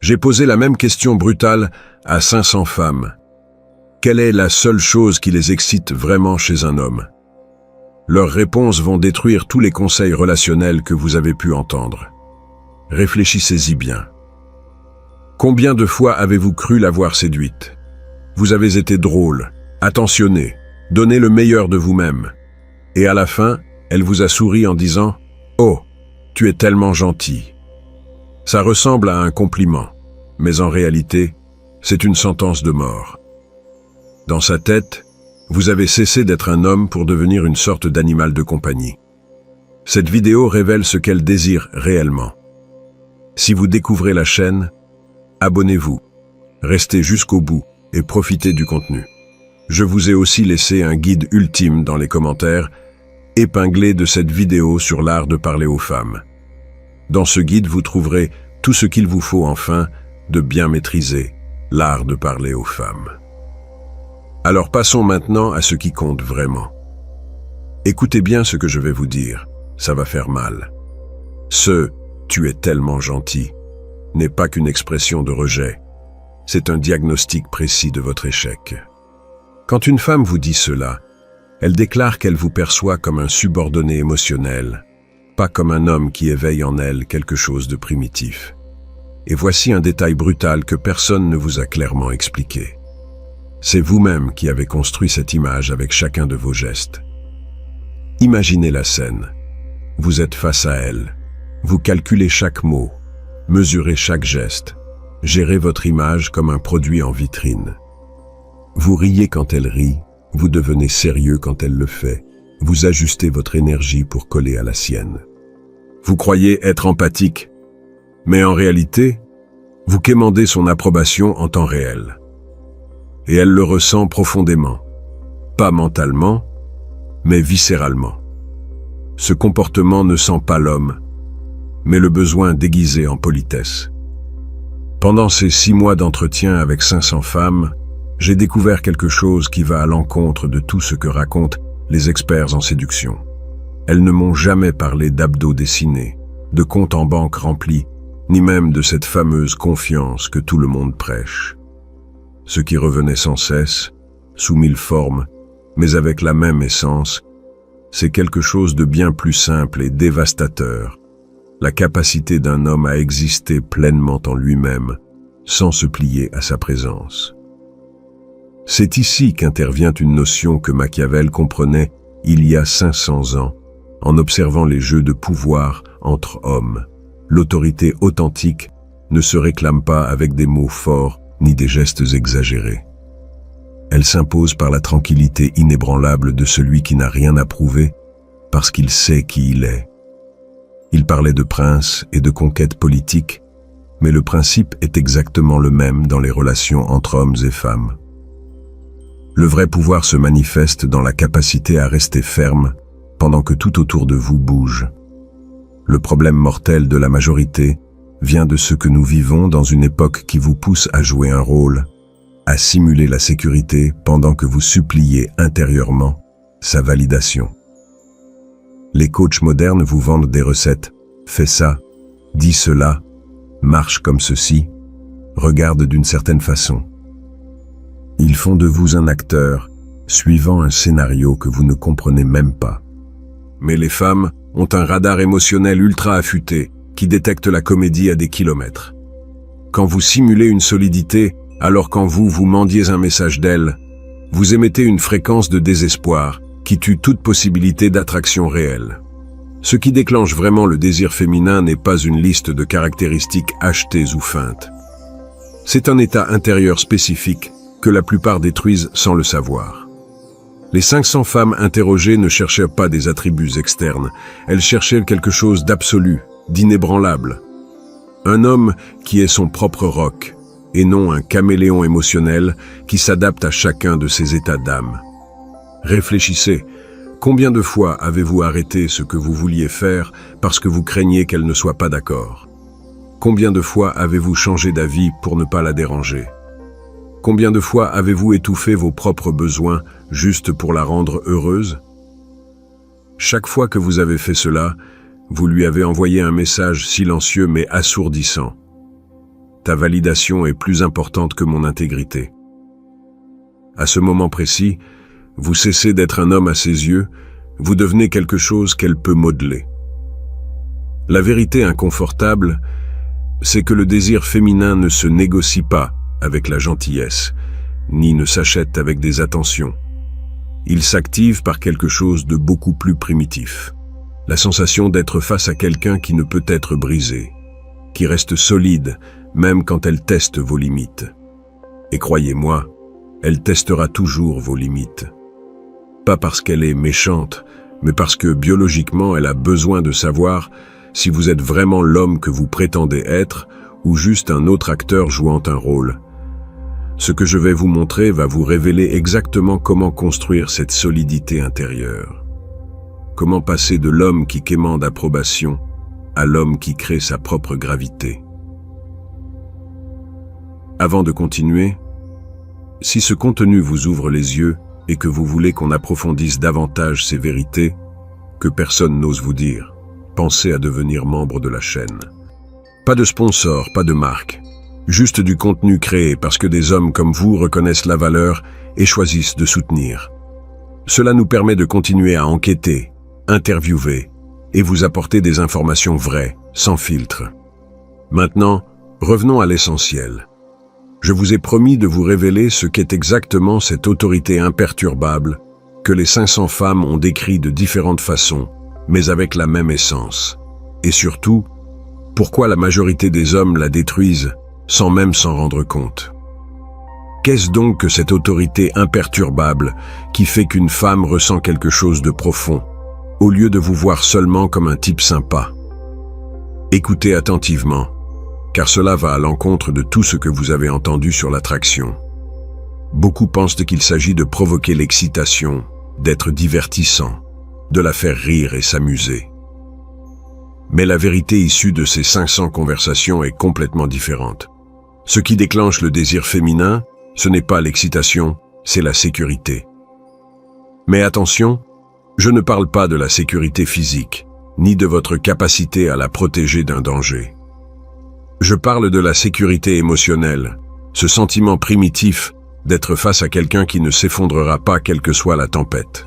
J'ai posé la même question brutale à 500 femmes. Quelle est la seule chose qui les excite vraiment chez un homme? Leurs réponses vont détruire tous les conseils relationnels que vous avez pu entendre. Réfléchissez-y bien. Combien de fois avez-vous cru l'avoir séduite? Vous avez été drôle, attentionné, donné le meilleur de vous-même. Et à la fin, elle vous a souri en disant « Oh, tu es tellement gentil ». Ça ressemble à un compliment, mais en réalité, c'est une sentence de mort. Dans sa tête, vous avez cessé d'être un homme pour devenir une sorte d'animal de compagnie. Cette vidéo révèle ce qu'elle désire réellement. Si vous découvrez la chaîne, abonnez-vous, restez jusqu'au bout et profitez du contenu. Je vous ai aussi laissé un guide ultime dans les commentaires, épinglé de cette vidéo sur l'art de parler aux femmes. Dans ce guide, vous trouverez tout ce qu'il vous faut enfin de bien maîtriser l'art de parler aux femmes. Alors passons maintenant à ce qui compte vraiment. Écoutez bien ce que je vais vous dire, ça va faire mal. Ce « tu es tellement gentil » n'est pas qu'une expression de rejet, c'est un diagnostic précis de votre échec. Quand une femme vous dit cela, elle déclare qu'elle vous perçoit comme un subordonné émotionnel, pas comme un homme qui éveille en elle quelque chose de primitif. Et voici un détail brutal que personne ne vous a clairement expliqué. C'est vous-même qui avez construit cette image avec chacun de vos gestes. Imaginez la scène. Vous êtes face à elle. Vous calculez chaque mot, mesurez chaque geste, gérez votre image comme un produit en vitrine. Vous riez quand elle rit, vous devenez sérieux quand elle le fait, vous ajustez votre énergie pour coller à la sienne. Vous croyez être empathique, mais en réalité, vous quémandez son approbation en temps réel. Et elle le ressent profondément, pas mentalement, mais viscéralement. Ce comportement ne sent pas l'homme, mais le besoin déguisé en politesse. Pendant ces 6 mois d'entretien avec 500 femmes, j'ai découvert quelque chose qui va à l'encontre de tout ce que racontent les experts en séduction. Elles ne m'ont jamais parlé d'abdos dessinés, de comptes en banque remplis, ni même de cette fameuse confiance que tout le monde prêche. Ce qui revenait sans cesse, sous 1000 formes, mais avec la même essence, c'est quelque chose de bien plus simple et dévastateur, la capacité d'un homme à exister pleinement en lui-même, sans se plier à sa présence. C'est ici qu'intervient une notion que Machiavel comprenait il y a 500 ans, en observant les jeux de pouvoir entre hommes. L'autorité authentique ne se réclame pas avec des mots forts ni des gestes exagérés. Elle s'impose par la tranquillité inébranlable de celui qui n'a rien à prouver parce qu'il sait qui il est. Il parlait de prince et de conquête politique, mais le principe est exactement le même dans les relations entre hommes et femmes. Le vrai pouvoir se manifeste dans la capacité à rester ferme pendant que tout autour de vous bouge. Le problème mortel de la majorité vient de ce que nous vivons dans une époque qui vous pousse à jouer un rôle, à simuler la sécurité pendant que vous suppliez intérieurement sa validation. Les coachs modernes vous vendent des recettes. Fais ça, dis cela, marche comme ceci, regarde d'une certaine façon. Ils font de vous un acteur, suivant un scénario que vous ne comprenez même pas. Mais les femmes ont un radar émotionnel ultra affûté qui détecte la comédie à des kilomètres. Quand vous simulez une solidité, alors qu'en vous mendiez un message d'elle, vous émettez une fréquence de désespoir qui tue toute possibilité d'attraction réelle. Ce qui déclenche vraiment le désir féminin n'est pas une liste de caractéristiques achetées ou feintes. C'est un état intérieur spécifique que la plupart détruisent sans le savoir. Les 500 femmes interrogées ne cherchaient pas des attributs externes, elles cherchaient quelque chose d'absolu, d'inébranlable. Un homme qui est son propre roc, et non un caméléon émotionnel qui s'adapte à chacun de ses états d'âme. Réfléchissez, combien de fois avez-vous arrêté ce que vous vouliez faire parce que vous craignez qu'elle ne soit pas d'accord? Combien de fois avez-vous changé d'avis pour ne pas la déranger? Combien de fois avez-vous étouffé vos propres besoins juste pour la rendre heureuse? Chaque fois que vous avez fait cela, vous lui avez envoyé un message silencieux mais assourdissant. ta validation est plus importante que mon intégrité. À ce moment précis, vous cessez d'être un homme à ses yeux, vous devenez quelque chose qu'elle peut modeler. La vérité inconfortable, c'est que le désir féminin ne se négocie pas avec la gentillesse, ni ne s'achète avec des attentions. Il s'active par quelque chose de beaucoup plus primitif. La sensation d'être face à quelqu'un qui ne peut être brisé, qui reste solide même quand elle teste vos limites. Et croyez-moi, elle testera toujours vos limites. Pas parce qu'elle est méchante, mais parce que biologiquement elle a besoin de savoir si vous êtes vraiment l'homme que vous prétendez être ou juste un autre acteur jouant un rôle. Ce que je vais vous montrer va vous révéler exactement comment construire cette solidité intérieure. Comment passer de l'homme qui quémande approbation à l'homme qui crée sa propre gravité. Avant de continuer, si ce contenu vous ouvre les yeux et que vous voulez qu'on approfondisse davantage ces vérités que personne n'ose vous dire, pensez à devenir membre de la chaîne. Pas de sponsor, pas de marque. Juste du contenu créé parce que des hommes comme vous reconnaissent la valeur et choisissent de soutenir. Cela nous permet de continuer à enquêter, interviewer et vous apporter des informations vraies, sans filtre. Maintenant, revenons à l'essentiel. Je vous ai promis de vous révéler ce qu'est exactement cette autorité imperturbable que les 500 femmes ont décrit de différentes façons, mais avec la même essence. Et surtout, pourquoi la majorité des hommes la détruisent sans même s'en rendre compte. Qu'est-ce donc que cette autorité imperturbable qui fait qu'une femme ressent quelque chose de profond, au lieu de vous voir seulement comme un type sympa? Écoutez attentivement, car cela va à l'encontre de tout ce que vous avez entendu sur l'attraction. Beaucoup pensent qu'il s'agit de provoquer l'excitation, d'être divertissant, de la faire rire et s'amuser. Mais la vérité issue de ces 500 conversations est complètement différente. Ce qui déclenche le désir féminin, ce n'est pas l'excitation, c'est la sécurité. Mais attention, je ne parle pas de la sécurité physique, ni de votre capacité à la protéger d'un danger. Je parle de la sécurité émotionnelle, ce sentiment primitif d'être face à quelqu'un qui ne s'effondrera pas quelle que soit la tempête.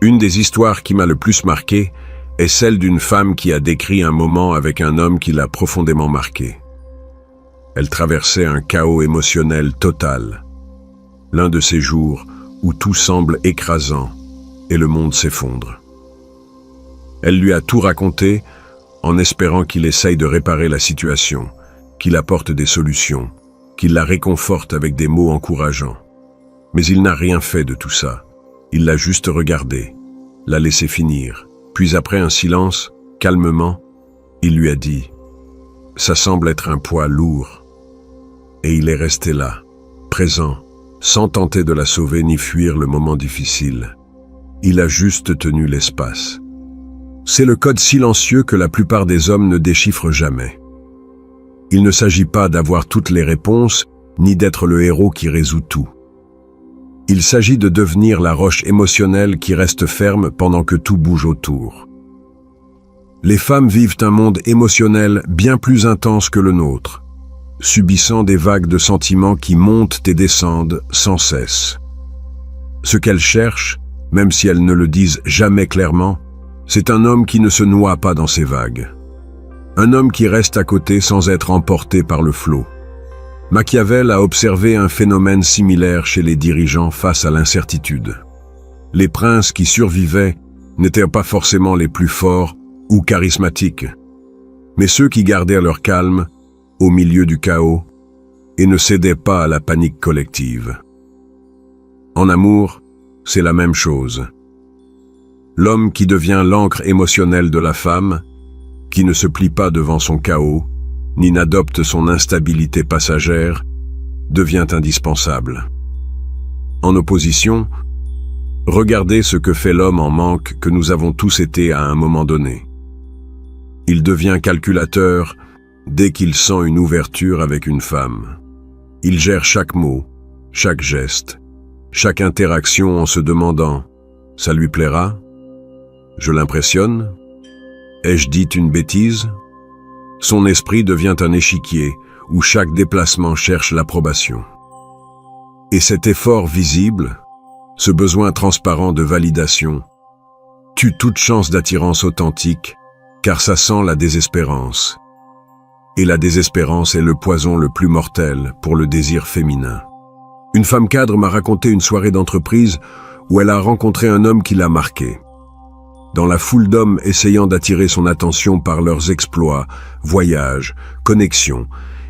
Une des histoires qui m'a le plus marqué est celle d'une femme qui a décrit un moment avec un homme qui l'a profondément marqué. Elle traversait un chaos émotionnel total. L'un de ces jours où tout semble écrasant et le monde s'effondre. Elle lui a tout raconté en espérant qu'il essaye de réparer la situation, qu'il apporte des solutions, qu'il la réconforte avec des mots encourageants. Mais il n'a rien fait de tout ça. Il l'a juste regardée, l'a laissé finir. Puis après un silence, calmement, il lui a dit « Ça semble être un poids lourd ». Et il est resté là, présent, sans tenter de la sauver ni fuir le moment difficile. Il a juste tenu l'espace. C'est le code silencieux que la plupart des hommes ne déchiffrent jamais. Il ne s'agit pas d'avoir toutes les réponses, ni d'être le héros qui résout tout. Il s'agit de devenir la roche émotionnelle qui reste ferme pendant que tout bouge autour. Les femmes vivent un monde émotionnel bien plus intense que le nôtre, subissant des vagues de sentiments qui montent et descendent sans cesse. Ce qu'elles cherchent, même si elles ne le disent jamais clairement, c'est un homme qui ne se noie pas dans ces vagues. Un homme qui reste à côté sans être emporté par le flot. Machiavel a observé un phénomène similaire chez les dirigeants face à l'incertitude. Les princes qui survivaient n'étaient pas forcément les plus forts ou charismatiques, mais ceux qui gardèrent leur calme au milieu du chaos et ne cédaient pas à la panique collective. En amour, c'est la même chose. L'homme qui devient l'encre émotionnelle de la femme, qui ne se plie pas devant son chaos, ni n'adopte son instabilité passagère, devient indispensable. En opposition, regardez ce que fait l'homme en manque que nous avons tous été à un moment donné. Il devient calculateur dès qu'il sent une ouverture avec une femme. Il gère chaque mot, chaque geste, chaque interaction en se demandant « Ça lui plaira ? Je l'impressionne ? Ai-je dit une bêtise ?» Son esprit devient un échiquier où chaque déplacement cherche l'approbation. Et cet effort visible, ce besoin transparent de validation, tue toute chance d'attirance authentique, car ça sent la désespérance. Et la désespérance est le poison le plus mortel pour le désir féminin. Une femme cadre m'a raconté une soirée d'entreprise où elle a rencontré un homme qui l'a marqué. Dans la foule d'hommes essayant d'attirer son attention par leurs exploits, voyages, connexions,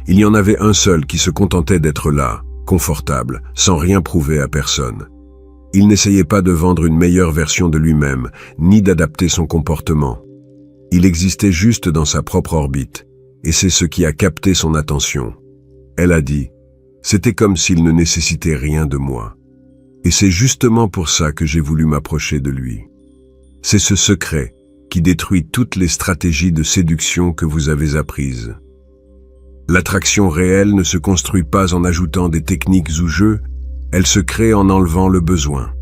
il y en avait un seul qui se contentait d'être là, confortable, sans rien prouver à personne. Il n'essayait pas de vendre une meilleure version de lui-même, ni d'adapter son comportement. Il existait juste dans sa propre orbite, et c'est ce qui a capté son attention. Elle a dit, « C'était comme s'il ne nécessitait rien de moi. Et c'est justement pour ça que j'ai voulu m'approcher de lui. » C'est ce secret qui détruit toutes les stratégies de séduction que vous avez apprises. L'attraction réelle ne se construit pas en ajoutant des techniques ou jeux, elle se crée en enlevant le besoin.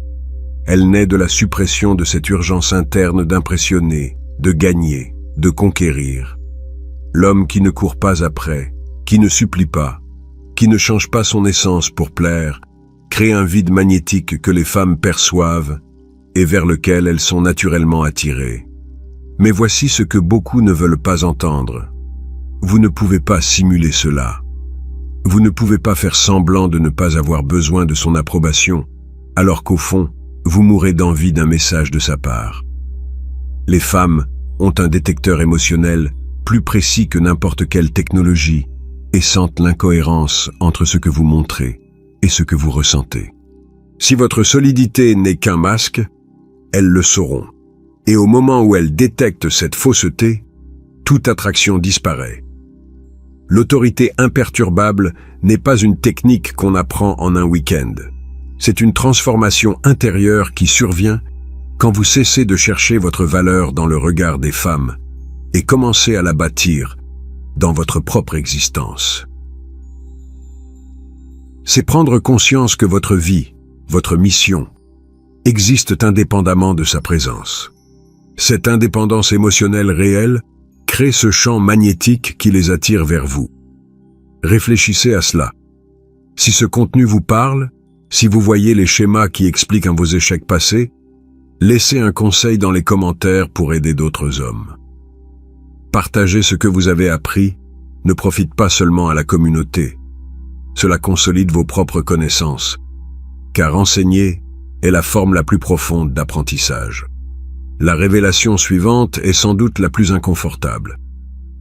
Elle naît de la suppression de cette urgence interne d'impressionner, de gagner, de conquérir. L'homme qui ne court pas après, qui ne supplie pas, qui ne change pas son essence pour plaire, crée un vide magnétique que les femmes perçoivent et vers lequel elles sont naturellement attirées. Mais voici ce que beaucoup ne veulent pas entendre. Vous ne pouvez pas simuler cela. Vous ne pouvez pas faire semblant de ne pas avoir besoin de son approbation, alors qu'au fond, vous mourrez d'envie d'un message de sa part. Les femmes ont un détecteur émotionnel plus précis que n'importe quelle technologie et sentent l'incohérence entre ce que vous montrez et ce que vous ressentez. Si votre solidité n'est qu'un masque, elles le sauront. Et au moment où elles détectent cette fausseté, toute attraction disparaît. L'autorité imperturbable n'est pas une technique qu'on apprend en un week-end. C'est une transformation intérieure qui survient quand vous cessez de chercher votre valeur dans le regard des femmes et commencez à la bâtir dans votre propre existence. C'est prendre conscience que votre vie, votre mission, existent indépendamment de sa présence. Cette indépendance émotionnelle réelle crée ce champ magnétique qui les attire vers vous. Réfléchissez à cela. Si ce contenu vous parle, si vous voyez les schémas qui expliquent vos échecs passés, laissez un conseil dans les commentaires pour aider d'autres hommes. Partager ce que vous avez appris ne profite pas seulement à la communauté. Cela consolide vos propres connaissances, car enseigner est la forme la plus profonde d'apprentissage. La révélation suivante est sans doute la plus inconfortable.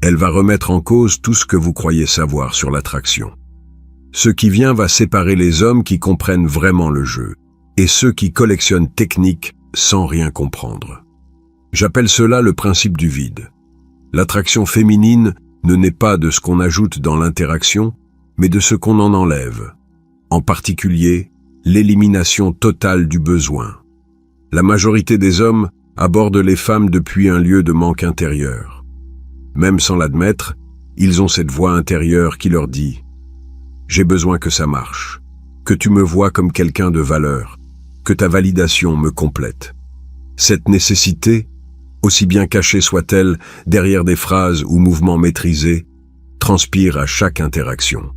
Elle va remettre en cause tout ce que vous croyez savoir sur l'attraction. Ce qui vient va séparer les hommes qui comprennent vraiment le jeu et ceux qui collectionnent techniques sans rien comprendre. J'appelle cela le principe du vide. L'attraction féminine ne naît pas de ce qu'on ajoute dans l'interaction, mais de ce qu'on en enlève. En particulier, l'élimination totale du besoin. La majorité des hommes abordent les femmes depuis un lieu de manque intérieur. Même sans l'admettre, ils ont cette voix intérieure qui leur dit « J'ai besoin que ça marche, que tu me vois comme quelqu'un de valeur, que ta validation me complète. » Cette nécessité, aussi bien cachée soit-elle derrière des phrases ou mouvements maîtrisés, transpire à chaque interaction.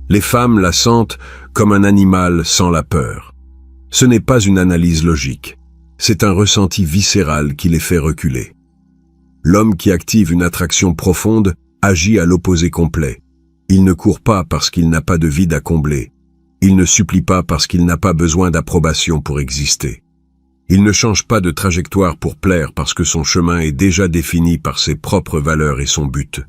Les femmes la sentent comme un animal sans la peur. Ce n'est pas une analyse logique, c'est un ressenti viscéral qui les fait reculer. L'homme qui active une attraction profonde agit à l'opposé complet. Il ne court pas parce qu'il n'a pas de vide à combler. Il ne supplie pas parce qu'il n'a pas besoin d'approbation pour exister. Il ne change pas de trajectoire pour plaire parce que son chemin est déjà défini par ses propres valeurs et son but.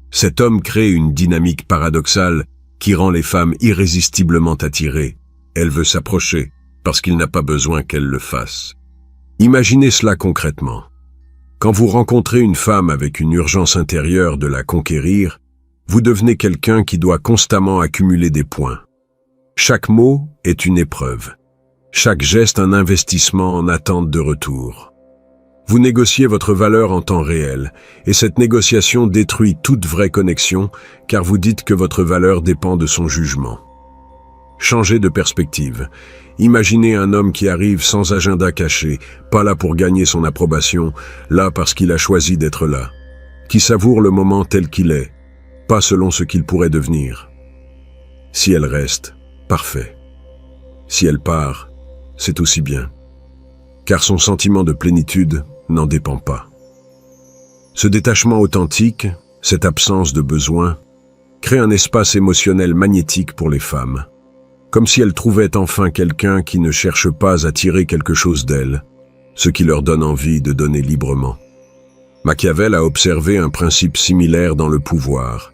Cet homme crée une dynamique paradoxale qui rend les femmes irrésistiblement attirées. Elle veut s'approcher parce qu'il n'a pas besoin qu'elle le fasse. Imaginez cela concrètement. Quand vous rencontrez une femme avec une urgence intérieure de la conquérir, vous devenez quelqu'un qui doit constamment accumuler des points. Chaque mot est une épreuve. Chaque geste un investissement en attente de retour. Vous négociez votre valeur en temps réel, et cette négociation détruit toute vraie connexion, car vous dites que votre valeur dépend de son jugement. Changez de perspective. Imaginez un homme qui arrive sans agenda caché, pas là pour gagner son approbation, là parce qu'il a choisi d'être là. Qui savoure le moment tel qu'il est, pas selon ce qu'il pourrait devenir. Si elle reste, parfait. Si elle part, c'est aussi bien. Car son sentiment de plénitude n'en dépend pas. Ce détachement authentique, cette absence de besoin, crée un espace émotionnel magnétique pour les femmes. Comme si elles trouvaient enfin quelqu'un qui ne cherche pas à tirer quelque chose d'elles, ce qui leur donne envie de donner librement. Machiavel a observé un principe similaire dans le pouvoir.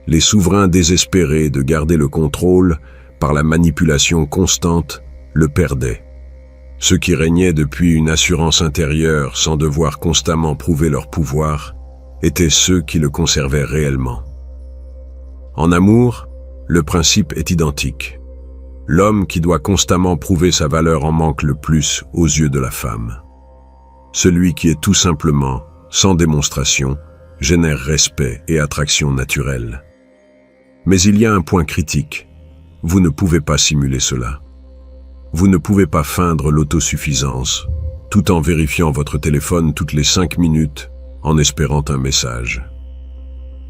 Les souverains désespérés de garder le contrôle par la manipulation constante le perdaient. Ceux qui régnaient depuis une assurance intérieure sans devoir constamment prouver leur pouvoir étaient ceux qui le conservaient réellement. En amour, le principe est identique. L'homme qui doit constamment prouver sa valeur en manque le plus aux yeux de la femme. Celui qui est tout simplement, sans démonstration, génère respect et attraction naturelle. Mais il y a un point critique. Vous ne pouvez pas simuler cela. Vous ne pouvez pas feindre l'autosuffisance, tout en vérifiant votre téléphone toutes les 5 minutes, en espérant un message.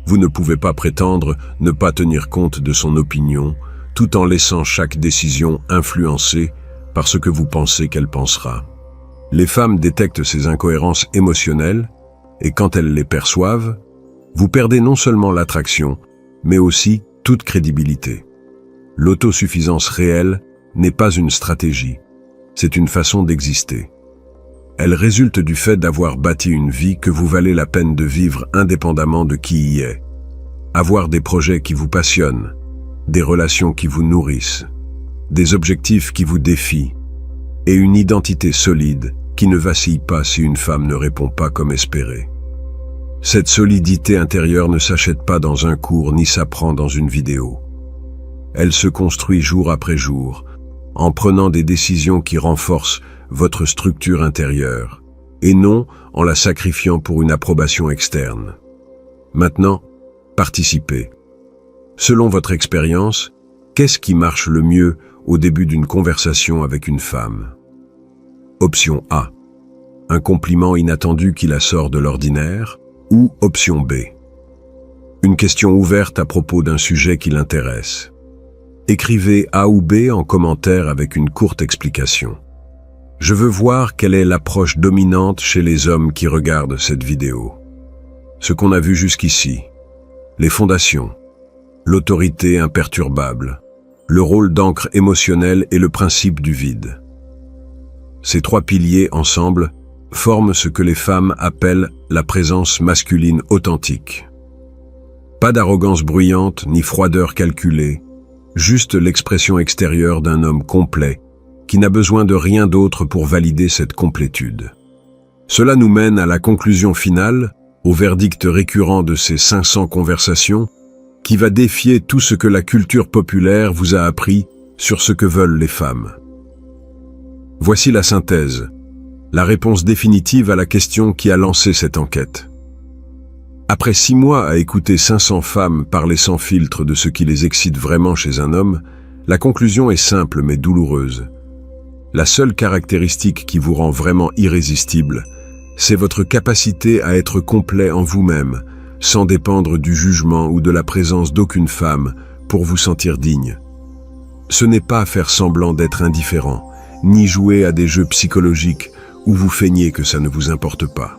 Vous ne pouvez pas prétendre ne pas tenir compte de son opinion, tout en laissant chaque décision influencer par ce que vous pensez qu'elle pensera. Les femmes détectent ces incohérences émotionnelles, et quand elles les perçoivent, vous perdez non seulement l'attraction, mais aussi toute crédibilité. L'autosuffisance réelle n'est pas une stratégie, c'est une façon d'exister. Elle résulte du fait d'avoir bâti une vie que vous valez la peine de vivre indépendamment de qui y est. Avoir des projets qui vous passionnent, des relations qui vous nourrissent, des objectifs qui vous défient, et une identité solide qui ne vacille pas si une femme ne répond pas comme espéré. Cette solidité intérieure ne s'achète pas dans un cours ni s'apprend dans une vidéo. Elle se construit jour après jour, en prenant des décisions qui renforcent votre structure intérieure, et non en la sacrifiant pour une approbation externe. Maintenant, participez. Selon votre expérience, qu'est-ce qui marche le mieux au début d'une conversation avec une femme? Option A. Un compliment inattendu qui la sort de l'ordinaire, ou option B. Une question ouverte à propos d'un sujet qui l'intéresse. Écrivez A ou B en commentaire avec une courte explication. Je veux voir quelle est l'approche dominante chez les hommes qui regardent cette vidéo. Ce qu'on a vu jusqu'ici. Les fondations. L'autorité imperturbable. Le rôle d'encre émotionnelle et le principe du vide. Ces 3 piliers ensemble forment ce que les femmes appellent la présence masculine authentique. Pas d'arrogance bruyante ni froideur calculée, juste l'expression extérieure d'un homme complet, qui n'a besoin de rien d'autre pour valider cette complétude. Cela nous mène à la conclusion finale, au verdict récurrent de ces 500 conversations, qui va défier tout ce que la culture populaire vous a appris sur ce que veulent les femmes. Voici la synthèse, la réponse définitive à la question qui a lancé cette enquête. Après 6 mois à écouter 500 femmes parler sans filtre de ce qui les excite vraiment chez un homme, la conclusion est simple mais douloureuse. La seule caractéristique qui vous rend vraiment irrésistible, c'est votre capacité à être complet en vous-même, sans dépendre du jugement ou de la présence d'aucune femme pour vous sentir digne. Ce n'est pas faire semblant d'être indifférent, ni jouer à des jeux psychologiques où vous feignez que ça ne vous importe pas.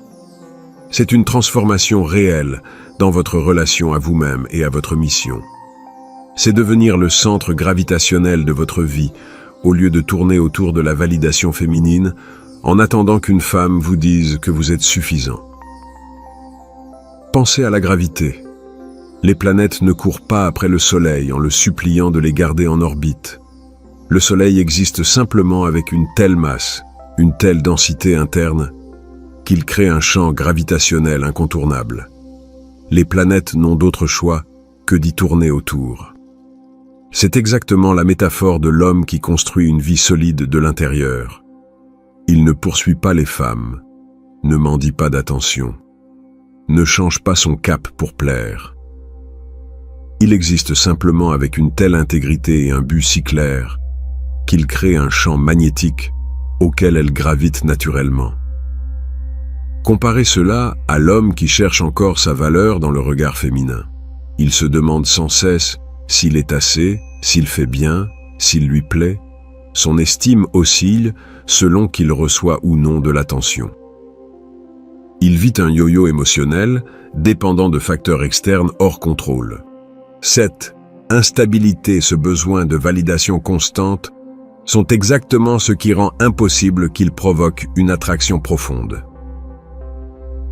C'est une transformation réelle dans votre relation à vous-même et à votre mission. C'est devenir le centre gravitationnel de votre vie, au lieu de tourner autour de la validation féminine, en attendant qu'une femme vous dise que vous êtes suffisant. Pensez à la gravité. Les planètes ne courent pas après le Soleil en le suppliant de les garder en orbite. Le Soleil existe simplement avec une telle masse, une telle densité interne, qu'il crée un champ gravitationnel incontournable. Les planètes n'ont d'autre choix que d'y tourner autour. C'est exactement la métaphore de l'homme qui construit une vie solide de l'intérieur. Il ne poursuit pas les femmes, ne mendie pas d'attention, ne change pas son cap pour plaire. Il existe simplement avec une telle intégrité et un but si clair qu'il crée un champ magnétique auquel elle gravite naturellement. Comparez cela à l'homme qui cherche encore sa valeur dans le regard féminin. Il se demande sans cesse s'il est assez, s'il fait bien, s'il lui plaît. Son estime oscille selon qu'il reçoit ou non de l'attention. Il vit un yo-yo émotionnel, dépendant de facteurs externes hors contrôle. Cette instabilité, ce besoin de validation constante, sont exactement ce qui rend impossible qu'il provoque une attraction profonde.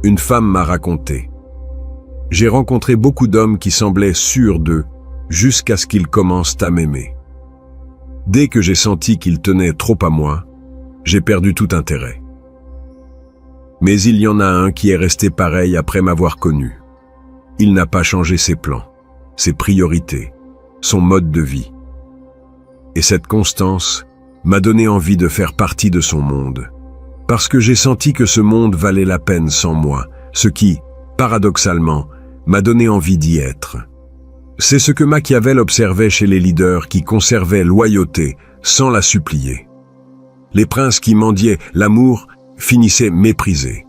Une femme m'a raconté: j'ai rencontré beaucoup d'hommes qui semblaient sûrs d'eux, jusqu'à ce qu'ils commencent à m'aimer. Dès que j'ai senti qu'ils tenaient trop à moi, j'ai perdu tout intérêt. Mais il y en a un qui est resté pareil après m'avoir connu. Il n'a pas changé ses plans, ses priorités, son mode de vie. Et cette constance m'a donné envie de faire partie de son monde, parce que j'ai senti que ce monde valait la peine sans moi, ce qui, paradoxalement, m'a donné envie d'y être. C'est ce que Machiavel observait chez les leaders qui conservaient loyauté sans la supplier. Les princes qui mendiaient l'amour finissaient méprisés.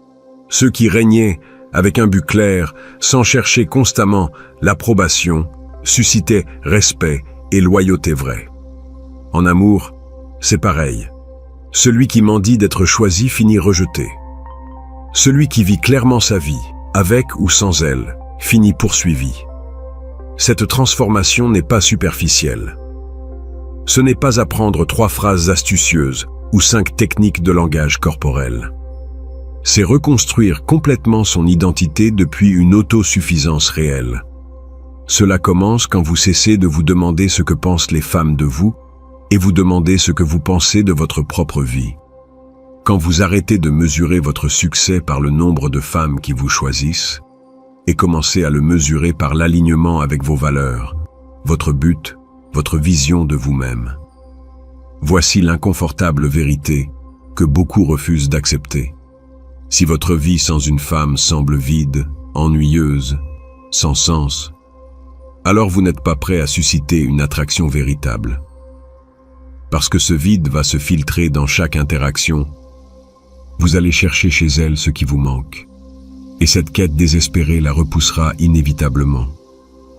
Ceux qui régnaient avec un but clair, sans chercher constamment l'approbation, suscitaient respect et loyauté vraie. En amour, c'est pareil. Celui qui mendie d'être choisi finit rejeté. Celui qui vit clairement sa vie, avec ou sans elle, finit poursuivi. Cette transformation n'est pas superficielle. Ce n'est pas apprendre 3 phrases astucieuses ou 5 techniques de langage corporel. C'est reconstruire complètement son identité depuis une autosuffisance réelle. Cela commence quand vous cessez de vous demander ce que pensent les femmes de vous et vous demandez ce que vous pensez de votre propre vie. Quand vous arrêtez de mesurer votre succès par le nombre de femmes qui vous choisissent et commencez à le mesurer par l'alignement avec vos valeurs, votre but, votre vision de vous-même. Voici l'inconfortable vérité que beaucoup refusent d'accepter. Si votre vie sans une femme semble vide, ennuyeuse, sans sens, alors vous n'êtes pas prêt à susciter une attraction véritable. Parce que ce vide va se filtrer dans chaque interaction, vous allez chercher chez elle ce qui vous manque. Et cette quête désespérée la repoussera inévitablement.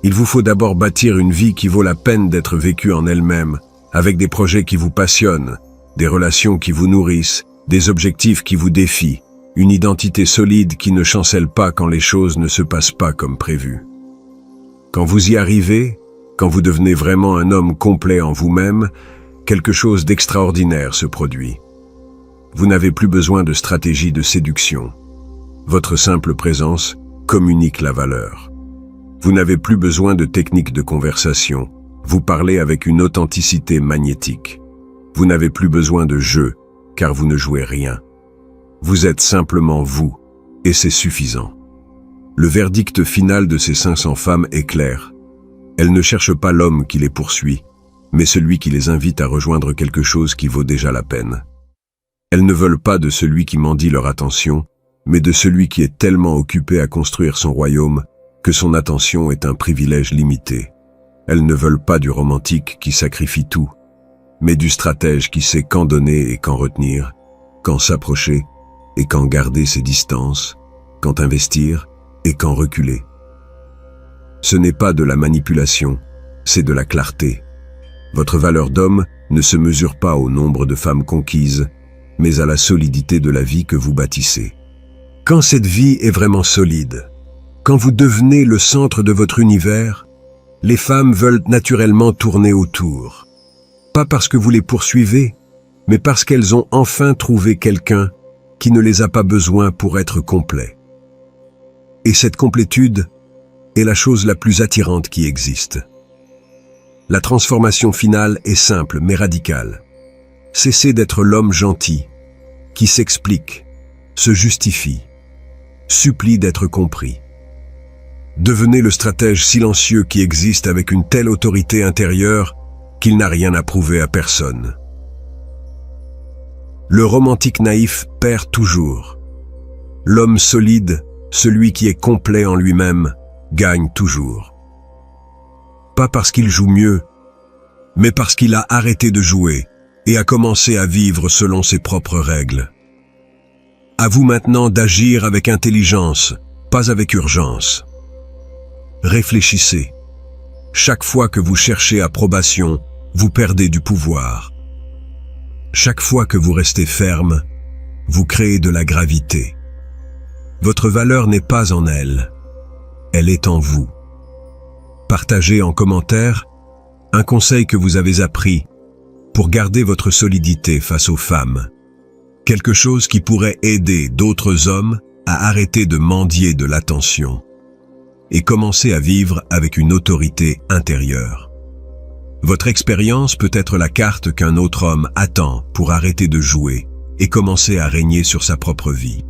Il vous faut d'abord bâtir une vie qui vaut la peine d'être vécue en elle-même, avec des projets qui vous passionnent, des relations qui vous nourrissent, des objectifs qui vous défient, une identité solide qui ne chancelle pas quand les choses ne se passent pas comme prévu. Quand vous y arrivez, quand vous devenez vraiment un homme complet en vous-même, quelque chose d'extraordinaire se produit. Vous n'avez plus besoin de stratégie de séduction. Votre simple présence communique la valeur. Vous n'avez plus besoin de techniques de conversation. Vous parlez avec une authenticité magnétique. Vous n'avez plus besoin de jeu, car vous ne jouez rien. Vous êtes simplement vous, et c'est suffisant. Le verdict final de ces 500 femmes est clair. Elles ne cherchent pas l'homme qui les poursuit, mais celui qui les invite à rejoindre quelque chose qui vaut déjà la peine. Elles ne veulent pas de celui qui mendie leur attention, mais de celui qui est tellement occupé à construire son royaume que son attention est un privilège limité. Elles ne veulent pas du romantique qui sacrifie tout, mais du stratège qui sait quand donner et quand retenir, quand s'approcher et quand garder ses distances, quand investir et quand reculer. Ce n'est pas de la manipulation, c'est de la clarté. Votre valeur d'homme ne se mesure pas au nombre de femmes conquises, mais à la solidité de la vie que vous bâtissez. Quand cette vie est vraiment solide, quand vous devenez le centre de votre univers, les femmes veulent naturellement tourner autour. Pas parce que vous les poursuivez, mais parce qu'elles ont enfin trouvé quelqu'un qui ne les a pas besoin pour être complets. Et cette complétude est la chose la plus attirante qui existe. La transformation finale est simple mais radicale. Cessez d'être l'homme gentil, qui s'explique, se justifie, supplie d'être compris. Devenez le stratège silencieux qui existe avec une telle autorité intérieure qu'il n'a rien à prouver à personne. Le romantique naïf perd toujours. L'homme solide, celui qui est complet en lui-même, gagne toujours. Pas parce qu'il joue mieux, mais parce qu'il a arrêté de jouer et a commencé à vivre selon ses propres règles. À vous maintenant d'agir avec intelligence, pas avec urgence. Réfléchissez. Chaque fois que vous cherchez approbation, vous perdez du pouvoir. Chaque fois que vous restez ferme, vous créez de la gravité. Votre valeur n'est pas en elle, elle est en vous. Partagez en commentaire un conseil que vous avez appris pour garder votre solidité face aux femmes. Quelque chose qui pourrait aider d'autres hommes à arrêter de mendier de l'attention et commencer à vivre avec une autorité intérieure. Votre expérience peut être la carte qu'un autre homme attend pour arrêter de jouer et commencer à régner sur sa propre vie.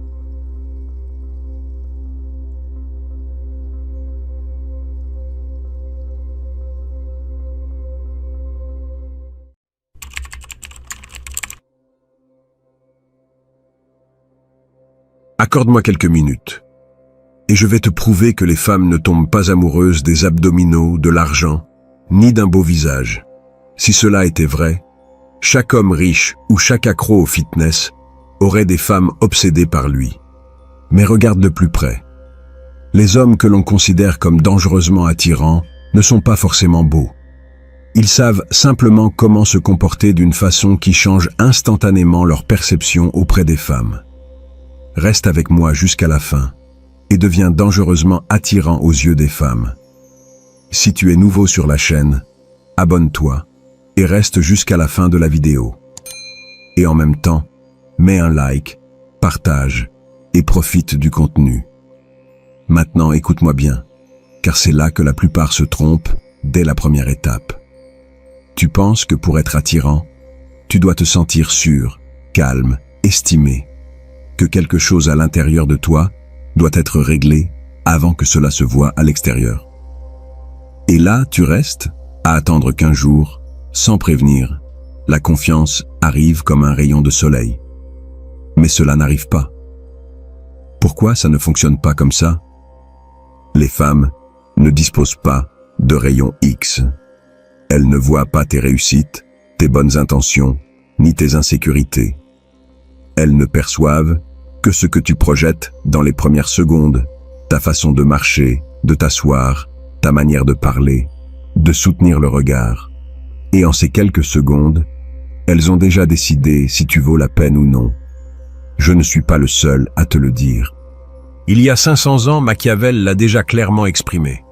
Accorde-moi quelques minutes, et je vais te prouver que les femmes ne tombent pas amoureuses des abdominaux, de l'argent, ni d'un beau visage. Si cela était vrai, chaque homme riche ou chaque accro au fitness aurait des femmes obsédées par lui. Mais regarde de plus près. Les hommes que l'on considère comme dangereusement attirants ne sont pas forcément beaux. Ils savent simplement comment se comporter d'une façon qui change instantanément leur perception auprès des femmes. Reste avec moi jusqu'à la fin et deviens dangereusement attirant aux yeux des femmes. Si tu es nouveau sur la chaîne, abonne-toi et reste jusqu'à la fin de la vidéo. Et en même temps, mets un like, partage et profite du contenu. Maintenant, écoute-moi bien, car c'est là que la plupart se trompent dès la première étape. Tu penses que pour être attirant, tu dois te sentir sûr, calme, estimé, que quelque chose à l'intérieur de toi doit être réglé avant que cela se voie à l'extérieur. Et là, tu restes à attendre qu'un jour, sans prévenir, la confiance arrive comme un rayon de soleil. Mais cela n'arrive pas. Pourquoi ça ne fonctionne pas comme ça? Les femmes ne disposent pas de rayon X. Elles ne voient pas tes réussites, tes bonnes intentions, ni tes insécurités. Elles ne perçoivent que ce que tu projettes dans les premières secondes, ta façon de marcher, de t'asseoir, ta manière de parler, de soutenir le regard. Et en ces quelques secondes, elles ont déjà décidé si tu vaux la peine ou non. Je ne suis pas le seul à te le dire. Il y a 500 ans, Machiavel l'a déjà clairement exprimé.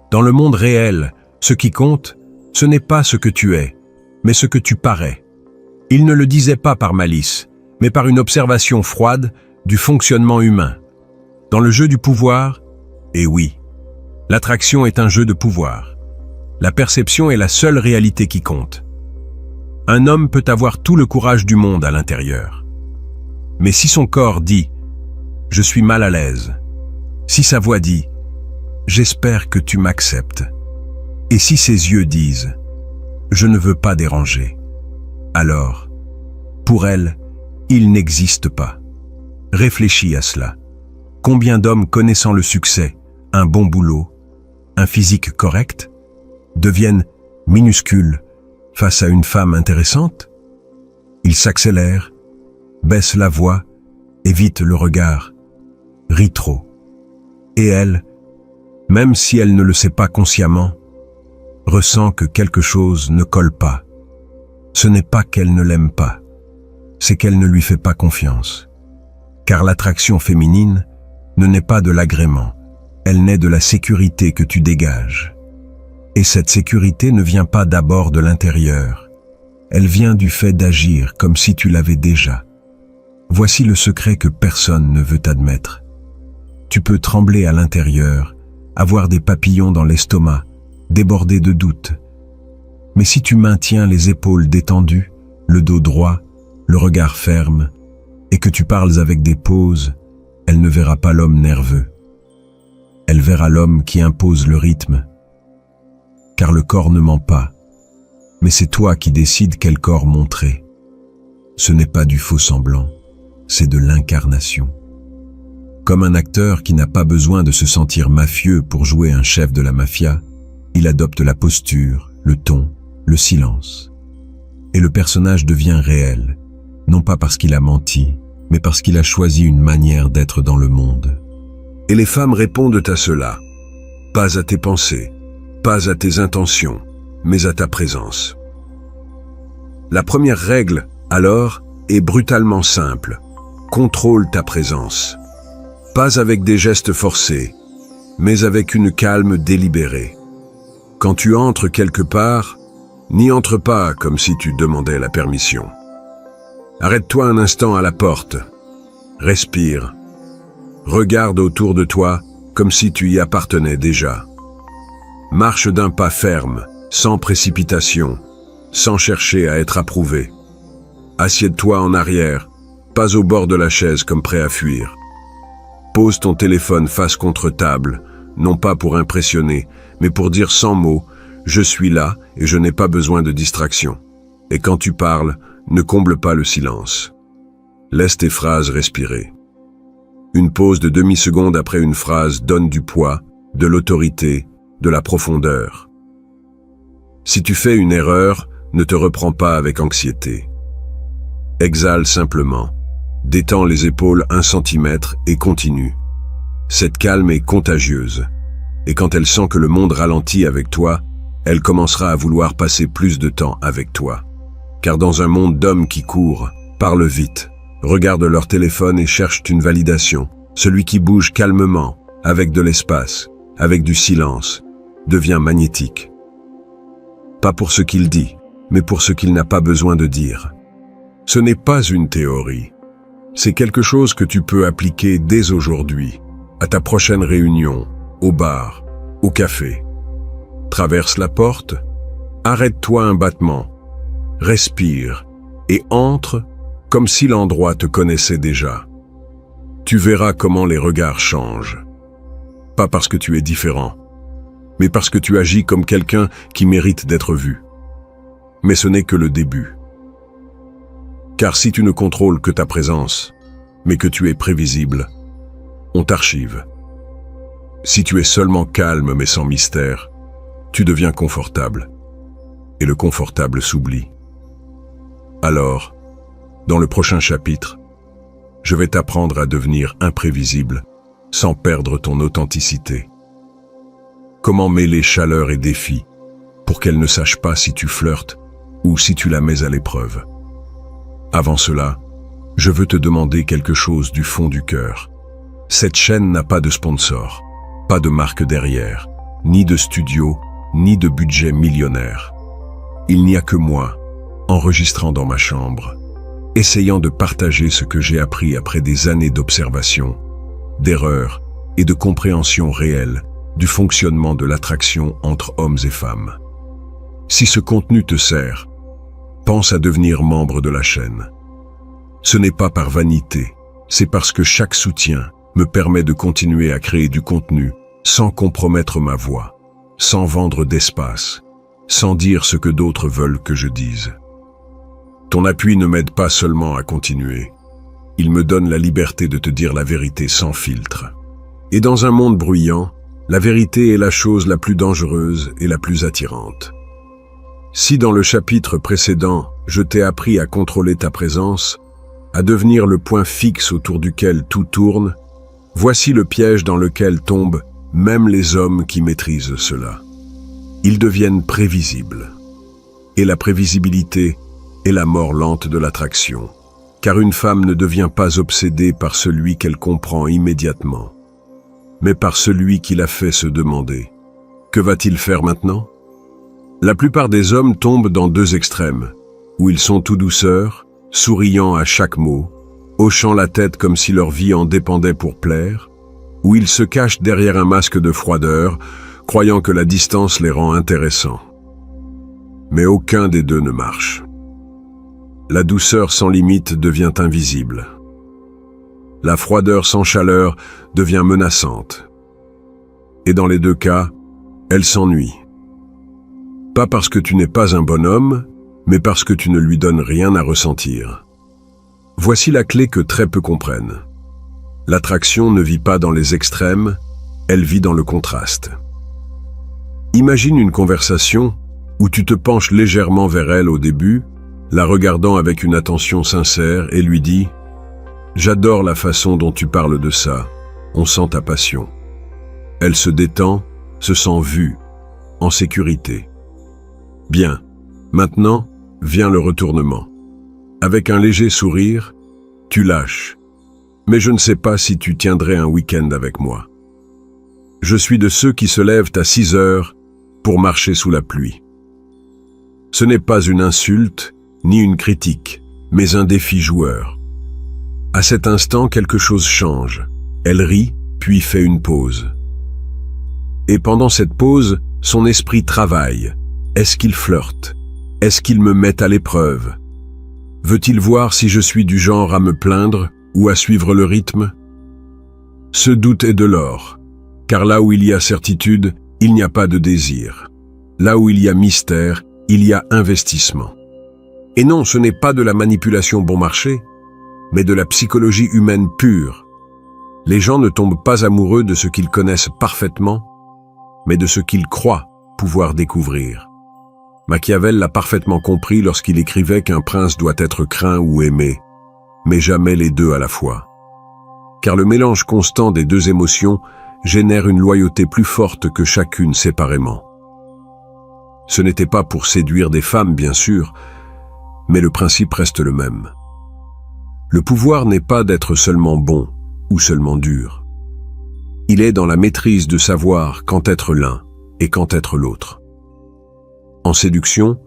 Dans le monde réel, ce qui compte, ce n'est pas ce que tu es, mais ce que tu parais. Il ne le disait pas par malice, mais par une observation froide du fonctionnement humain. Dans le jeu du pouvoir, et oui, l'attraction est un jeu de pouvoir. La perception est la seule réalité qui compte. Un homme peut avoir tout le courage du monde à l'intérieur. Mais si son corps dit « Je suis mal à l'aise », si sa voix dit « J'espère que tu m'acceptes », et si ses yeux disent « Je ne veux pas déranger », alors, pour elle, il n'existe pas. Réfléchis à cela. Combien d'hommes connaissant le succès, un bon boulot, un physique correct, deviennent minuscules face à une femme intéressante? Ils s'accélèrent, baissent la voix, évitent le regard, rient trop. Et elle, même si elle ne le sait pas consciemment, ressent que quelque chose ne colle pas. Ce n'est pas qu'elle ne l'aime pas, c'est qu'elle ne lui fait pas confiance. Car l'attraction féminine ne naît pas de l'agrément, elle naît de la sécurité que tu dégages. Et cette sécurité ne vient pas d'abord de l'intérieur, elle vient du fait d'agir comme si tu l'avais déjà. Voici le secret que personne ne veut admettre. Tu peux trembler à l'intérieur, avoir des papillons dans l'estomac, déborder de doutes. Mais si tu maintiens les épaules détendues, le dos droit, le regard ferme, et que tu parles avec des pauses, elle ne verra pas l'homme nerveux. Elle verra l'homme qui impose le rythme. Car le corps ne ment pas, mais c'est toi qui décides quel corps montrer. Ce n'est pas du faux semblant, c'est de l'incarnation. Comme un acteur qui n'a pas besoin de se sentir mafieux pour jouer un chef de la mafia, il adopte la posture, le ton, le silence. Et le personnage devient réel, non pas parce qu'il a menti, mais parce qu'il a choisi une manière d'être dans le monde. Et les femmes répondent à cela, pas à tes pensées, pas à tes intentions, mais à ta présence. La première règle, alors, est brutalement simple. Contrôle ta présence. Pas avec des gestes forcés, mais avec une calme délibérée. Quand tu entres quelque part, n'y entre pas comme si tu demandais la permission. Arrête-toi un instant à la porte. Respire. Regarde autour de toi comme si tu y appartenais déjà. Marche d'un pas ferme, sans précipitation, sans chercher à être approuvé. Assieds-toi en arrière, pas au bord de la chaise comme prêt à fuir. Pose ton téléphone face contre table, non pas pour impressionner, mais pour dire sans mots « Je suis là et je n'ai pas besoin de distraction ». Et quand tu parles, ne comble pas le silence. Laisse tes phrases respirer. Une pause de demi-seconde après une phrase donne du poids, de l'autorité, de la profondeur. Si tu fais une erreur, ne te reprends pas avec anxiété. Exhale simplement, détends les épaules 1 centimètre et continue. Cette calme est contagieuse, et quand elle sent que le monde ralentit avec toi, elle commencera à vouloir passer plus de temps avec toi. Car dans un monde d'hommes qui courent, parlent vite, regardent leur téléphone et cherchent une validation, celui qui bouge calmement, avec de l'espace, avec du silence, devient magnétique. Pas pour ce qu'il dit, mais pour ce qu'il n'a pas besoin de dire. Ce n'est pas une théorie. C'est quelque chose que tu peux appliquer dès aujourd'hui, à ta prochaine réunion, au bar, au café. Traverse la porte, arrête-toi un battement, respire et entre comme si l'endroit te connaissait déjà. Tu verras comment les regards changent. Pas parce que tu es différent, mais parce que tu agis comme quelqu'un qui mérite d'être vu. Mais ce n'est que le début. Car si tu ne contrôles que ta présence, mais que tu es prévisible, on t'archive. Si tu es seulement calme mais sans mystère, tu deviens confortable. Et le confortable s'oublie. Alors, dans le prochain chapitre, je vais t'apprendre à devenir imprévisible sans perdre ton authenticité. Comment mêler chaleur et défi pour qu'elle ne sache pas si tu flirtes ou si tu la mets à l'épreuve. Avant cela, je veux te demander quelque chose du fond du cœur. Cette chaîne n'a pas de sponsor, pas de marque derrière, ni de studio, ni de budget millionnaire. Il n'y a que moi, enregistrant dans ma chambre, essayant de partager ce que j'ai appris après des années d'observation, d'erreurs et de compréhension réelle du fonctionnement de l'attraction entre hommes et femmes. Si ce contenu te sert, pense à devenir membre de la chaîne. Ce n'est pas par vanité, c'est parce que chaque soutien me permet de continuer à créer du contenu sans compromettre ma voix, sans vendre d'espace, sans dire ce que d'autres veulent que je dise. Ton appui ne m'aide pas seulement à continuer, il me donne la liberté de te dire la vérité sans filtre. Et dans un monde bruyant, la vérité est la chose la plus dangereuse et la plus attirante. Si dans le chapitre précédent, je t'ai appris à contrôler ta présence, à devenir le point fixe autour duquel tout tourne, voici le piège dans lequel tombent même les hommes qui maîtrisent cela. Ils deviennent prévisibles. Et la prévisibilité est la mort lente de l'attraction, car une femme ne devient pas obsédée par celui qu'elle comprend immédiatement, mais par celui qui la fait se demander « Que va-t-il faire maintenant ?» La plupart des hommes tombent dans deux extrêmes, où ils sont tout douceurs, souriant à chaque mot, hochant la tête comme si leur vie en dépendait pour plaire, ou ils se cachent derrière un masque de froideur, croyant que la distance les rend intéressants. Mais aucun des deux ne marche. La douceur sans limite devient invisible. La froideur sans chaleur devient menaçante. Et dans les deux cas, elle s'ennuie. Pas parce que tu n'es pas un bonhomme, mais parce que tu ne lui donnes rien à ressentir. Voici la clé que très peu comprennent. L'attraction ne vit pas dans les extrêmes, elle vit dans le contraste. Imagine une conversation où tu te penches légèrement vers elle au début, la regardant avec une attention sincère et lui dis « J'adore la façon dont tu parles de ça, on sent ta passion ». Elle se détend, se sent vu, en sécurité. Bien, maintenant vient le retournement. Avec un léger sourire, tu lâches. Mais je ne sais pas si tu tiendrais un week-end avec moi. Je suis de ceux qui se lèvent à 6 heures pour marcher sous la pluie. Ce n'est pas une insulte, ni une critique, mais un défi joueur. À cet instant, quelque chose change. Elle rit, puis fait une pause. Et pendant cette pause, son esprit travaille. Est-ce qu'il flirte? Est-ce qu'il me met à l'épreuve? Veut-il voir si je suis du genre à me plaindre ou à suivre le rythme? Ce doute est de l'or, car là où il y a certitude, il n'y a pas de désir. Là où il y a mystère, il y a investissement. Et non, ce n'est pas de la manipulation bon marché, mais de la psychologie humaine pure. Les gens ne tombent pas amoureux de ce qu'ils connaissent parfaitement, mais de ce qu'ils croient pouvoir découvrir. Machiavel l'a parfaitement compris lorsqu'il écrivait qu'un prince doit être craint ou aimé, mais jamais les deux à la fois. Car le mélange constant des deux émotions génère une loyauté plus forte que chacune séparément. Ce n'était pas pour séduire des femmes, bien sûr, mais le principe reste le même. Le pouvoir n'est pas d'être seulement bon ou seulement dur. Il est dans la maîtrise de savoir quand être l'un et quand être l'autre. En séduction,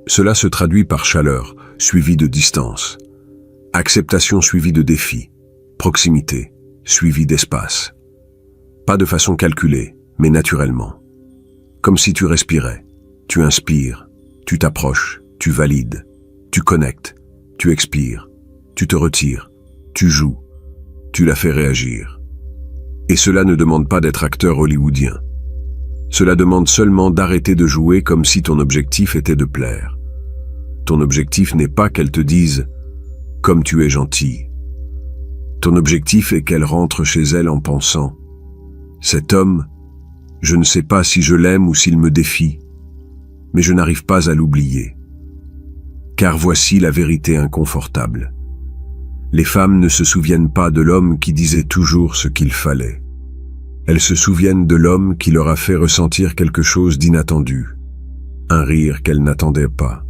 cela se traduit par chaleur, suivie de distance, acceptation suivie de défi, proximité, suivie d'espace. Pas de façon calculée, mais naturellement. Comme si tu respirais, tu inspires, tu t'approches, tu valides, tu connectes, tu expires, tu te retires, tu joues, tu la fais réagir. Et cela ne demande pas d'être acteur hollywoodien. Cela demande seulement d'arrêter de jouer comme si ton objectif était de plaire. Ton objectif n'est pas qu'elle te dise « comme tu es gentil ». Ton objectif est qu'elle rentre chez elle en pensant « cet homme, je ne sais pas si je l'aime ou s'il me défie, mais je n'arrive pas à l'oublier. » Car voici la vérité inconfortable. Les femmes ne se souviennent pas de l'homme qui disait toujours ce qu'il fallait. Elles se souviennent de l'homme qui leur a fait ressentir quelque chose d'inattendu. Un rire qu'elles n'attendaient pas.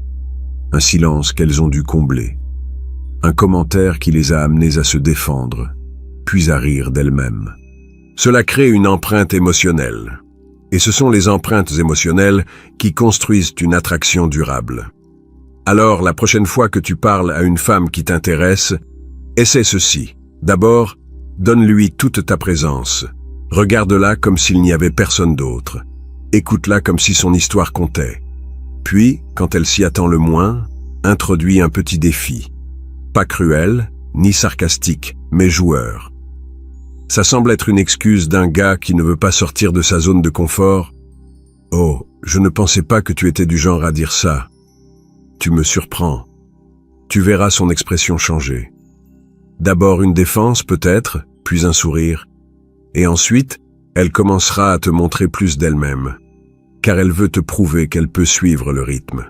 Un silence qu'elles ont dû combler. Un commentaire qui les a amenées à se défendre, puis à rire d'elles-mêmes. Cela crée une empreinte émotionnelle. Et ce sont les empreintes émotionnelles qui construisent une attraction durable. Alors, la prochaine fois que tu parles à une femme qui t'intéresse, essaie ceci. D'abord, donne-lui toute ta présence. Regarde-la comme s'il n'y avait personne d'autre. Écoute-la comme si son histoire comptait. Puis, quand elle s'y attend le moins, introduis un petit défi. Pas cruel, ni sarcastique, mais joueur. Ça semble être une excuse d'un gars qui ne veut pas sortir de sa zone de confort. « Oh, je ne pensais pas que tu étais du genre à dire ça. Tu me surprends. » Tu verras son expression changer. D'abord une défense peut-être, puis un sourire. Et ensuite, elle commencera à te montrer plus d'elle-même, car elle veut te prouver qu'elle peut suivre le rythme.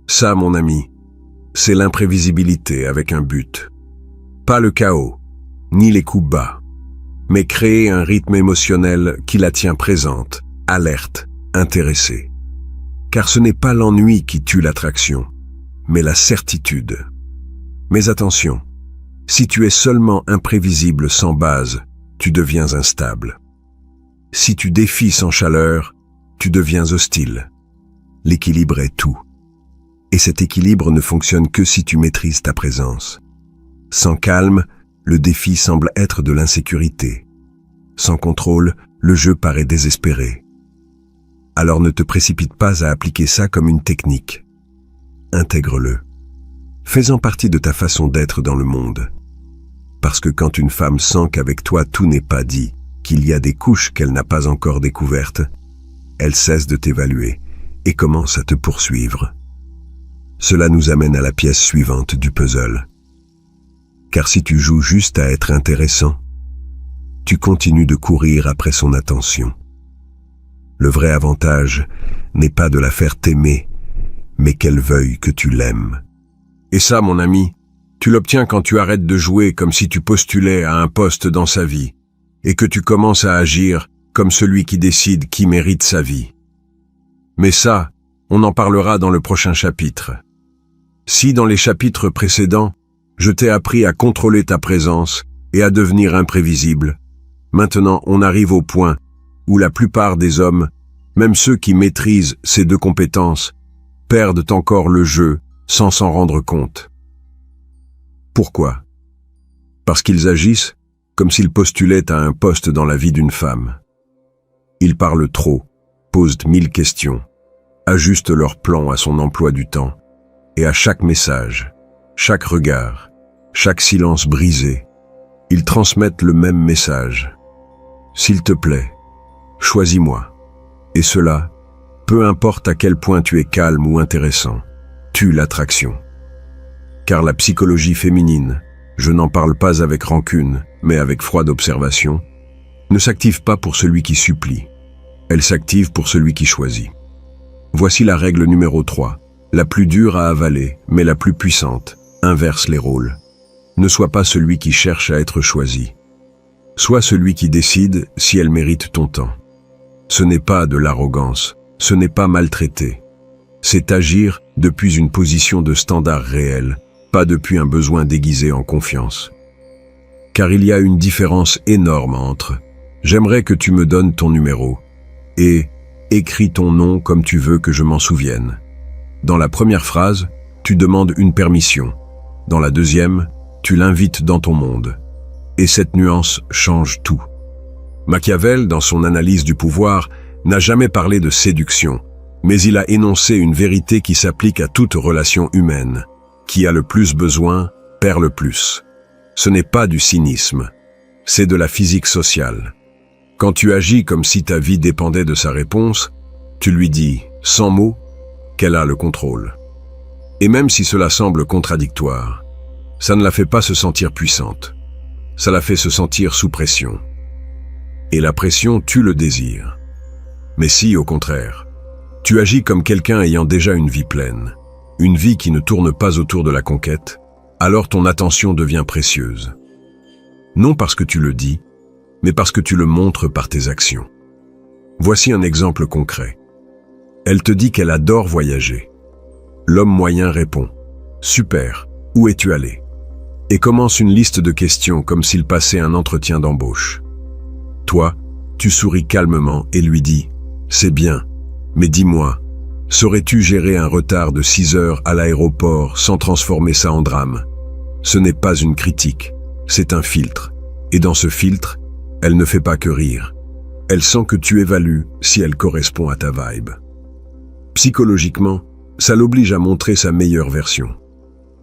Ça, mon ami, c'est l'imprévisibilité avec un but. Pas le chaos, ni les coups bas, mais créer un rythme émotionnel qui la tient présente, alerte, intéressée. Car ce n'est pas l'ennui qui tue l'attraction, mais la certitude. Mais attention, si tu es seulement imprévisible sans base, tu deviens instable. Si tu défies sans chaleur, tu deviens hostile. L'équilibre est tout. Et cet équilibre ne fonctionne que si tu maîtrises ta présence. Sans calme, le défi semble être de l'insécurité. Sans contrôle, le jeu paraît désespéré. Alors ne te précipite pas à appliquer ça comme une technique. Intègre-le. Fais-en partie de ta façon d'être dans le monde. Parce que quand une femme sent qu'avec toi tout n'est pas dit, qu'il y a des couches qu'elle n'a pas encore découvertes, elle cesse de t'évaluer et commence à te poursuivre. Cela nous amène à la pièce suivante du puzzle. Car si tu joues juste à être intéressant, tu continues de courir après son attention. Le vrai avantage n'est pas de la faire t'aimer, mais qu'elle veuille que tu l'aimes. Et ça, mon ami, tu l'obtiens quand tu arrêtes de jouer comme si tu postulais à un poste dans sa vie et que tu commences à agir comme celui qui décide qui mérite sa vie. Mais ça, on en parlera dans le prochain chapitre. Si dans les chapitres précédents, je t'ai appris à contrôler ta présence et à devenir imprévisible, maintenant on arrive au point où la plupart des hommes, même ceux qui maîtrisent ces deux compétences, perdent encore le jeu sans s'en rendre compte. Pourquoi? Parce qu'ils agissent comme s'ils postulaient à un poste dans la vie d'une femme. Ils parlent trop, posent 1000 questions, ajustent leur plan à son emploi du temps, et à chaque message, chaque regard, chaque silence brisé, ils transmettent le même message. S'il te plaît, choisis-moi. Et cela, peu importe à quel point tu es calme ou intéressant, tue l'attraction. Car la psychologie féminine, je n'en parle pas avec rancune, mais avec froide observation, ne s'active pas pour celui qui supplie. Elle s'active pour celui qui choisit. Voici la règle numéro 3, la plus dure à avaler, mais la plus puissante. Inverse les rôles. Ne sois pas celui qui cherche à être choisi. Sois celui qui décide si elle mérite ton temps. Ce n'est pas de l'arrogance, ce n'est pas maltraiter. C'est agir depuis une position de standard réel, pas depuis un besoin déguisé en confiance. Car il y a une différence énorme entre « j'aimerais que tu me donnes ton numéro » et « écris ton nom comme tu veux que je m'en souvienne ». Dans la première phrase, tu demandes une permission. Dans la deuxième, tu l'invites dans ton monde. Et cette nuance change tout. Machiavel, dans son analyse du pouvoir, n'a jamais parlé de séduction, mais il a énoncé une vérité qui s'applique à toute relation humaine. Qui a le plus besoin, perd le plus. Ce n'est pas du cynisme, c'est de la physique sociale. Quand tu agis comme si ta vie dépendait de sa réponse, tu lui dis, sans mots, qu'elle a le contrôle. Et même si cela semble contradictoire, ça ne la fait pas se sentir puissante. Ça la fait se sentir sous pression. Et la pression tue le désir. Mais si, au contraire, tu agis comme quelqu'un ayant déjà une vie pleine, une vie qui ne tourne pas autour de la conquête, alors ton attention devient précieuse. Non parce que tu le dis, mais parce que tu le montres par tes actions. Voici un exemple concret. Elle te dit qu'elle adore voyager. L'homme moyen répond « Super, où es-tu allé ?» et commence une liste de questions comme s'il passait un entretien d'embauche. Toi, tu souris calmement et lui dis « C'est bien, mais dis-moi, saurais-tu gérer un retard de 6 heures à l'aéroport sans transformer ça en drame ?» Ce n'est pas une critique, c'est un filtre. Et dans ce filtre, elle ne fait pas que rire. Elle sent que tu évalues si elle correspond à ta vibe. Psychologiquement, ça l'oblige à montrer sa meilleure version.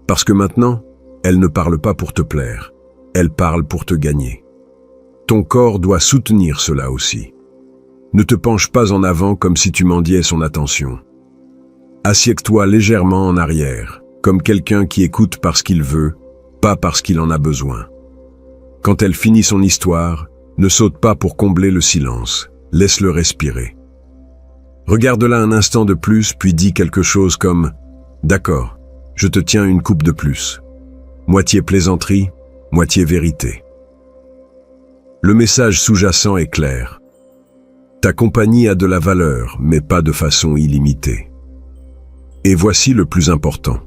Parce que maintenant, elle ne parle pas pour te plaire, elle parle pour te gagner. Ton corps doit soutenir cela aussi. Ne te penche pas en avant comme si tu mendiais son attention. Assieds-toi légèrement en arrière, comme quelqu'un qui écoute parce qu'il veut, pas parce qu'il en a besoin. Quand elle finit son histoire, ne saute pas pour combler le silence, laisse-le respirer. Regarde-la un instant de plus, puis dis quelque chose comme « D'accord, je te tiens une coupe de plus ». Moitié plaisanterie, moitié vérité. Le message sous-jacent est clair. Ta compagnie a de la valeur, mais pas de façon illimitée. Et voici le plus important.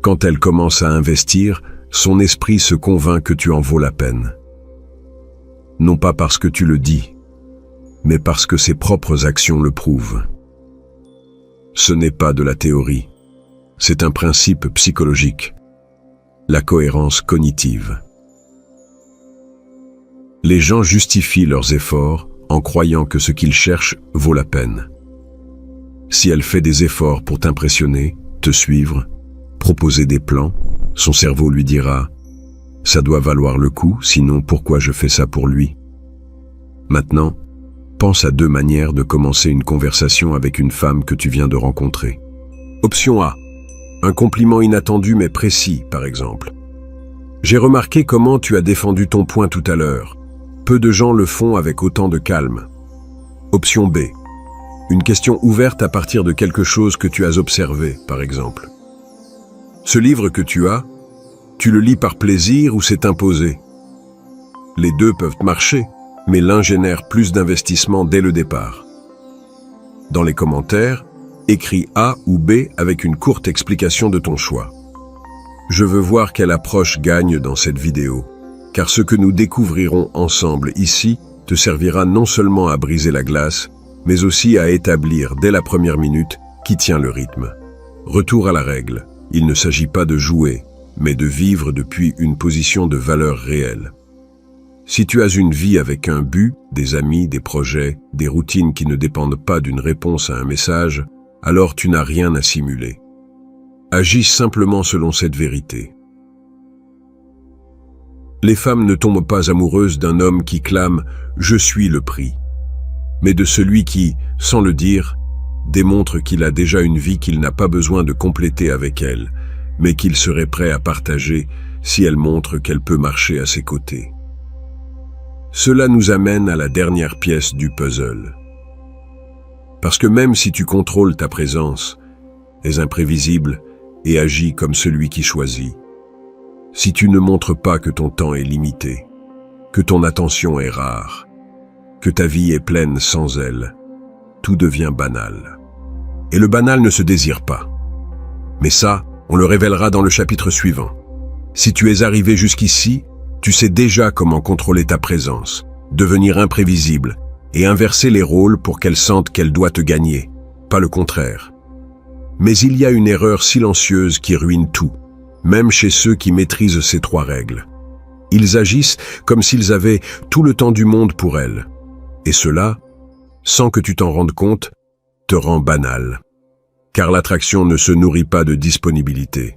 Quand elle commence à investir, son esprit se convainc que tu en vaux la peine. Non pas parce que tu le dis, mais parce que ses propres actions le prouvent. Ce n'est pas de la théorie, c'est un principe psychologique, la cohérence cognitive. Les gens justifient leurs efforts en croyant que ce qu'ils cherchent vaut la peine. Si elle fait des efforts pour t'impressionner, te suivre, proposer des plans, son cerveau lui dira « Ça doit valoir le coup, sinon pourquoi je fais ça pour lui ?» Maintenant, pense à 2 manières de commencer une conversation avec une femme que tu viens de rencontrer. Option A. Un compliment inattendu mais précis, par exemple. J'ai remarqué comment tu as défendu ton point tout à l'heure. Peu de gens le font avec autant de calme. Option B. Une question ouverte à partir de quelque chose que tu as observé, par exemple. Ce livre que tu le lis par plaisir ou c'est imposé? Les deux peuvent marcher, mais l'un génère plus d'investissement dès le départ. Dans les commentaires, écris A ou B avec une courte explication de ton choix. Je veux voir quelle approche gagne dans cette vidéo, car ce que nous découvrirons ensemble ici te servira non seulement à briser la glace, mais aussi à établir dès la première minute qui tient le rythme. Retour à la règle, il ne s'agit pas de jouer, mais de vivre depuis une position de valeur réelle. Si tu as une vie avec un but, des amis, des projets, des routines qui ne dépendent pas d'une réponse à un message, alors tu n'as rien à simuler. Agis simplement selon cette vérité. Les femmes ne tombent pas amoureuses d'un homme qui clame « je suis le prix », mais de celui qui, sans le dire, démontre qu'il a déjà une vie qu'il n'a pas besoin de compléter avec elle, mais qu'il serait prêt à partager si elle montre qu'elle peut marcher à ses côtés. Cela nous amène à la dernière pièce du puzzle. Parce que même si tu contrôles ta présence, es imprévisible et agis comme celui qui choisit, si tu ne montres pas que ton temps est limité, que ton attention est rare, que ta vie est pleine sans elle, tout devient banal. Et le banal ne se désire pas. Mais ça, on le révélera dans le chapitre suivant. Si tu es arrivé jusqu'ici, tu sais déjà comment contrôler ta présence, devenir imprévisible et inverser les rôles pour qu'elle sente qu'elle doit te gagner, pas le contraire. Mais il y a une erreur silencieuse qui ruine tout, même chez ceux qui maîtrisent ces trois règles. Ils agissent comme s'ils avaient tout le temps du monde pour elle. Et cela, sans que tu t'en rendes compte, te rend banal. Car l'attraction ne se nourrit pas de disponibilité.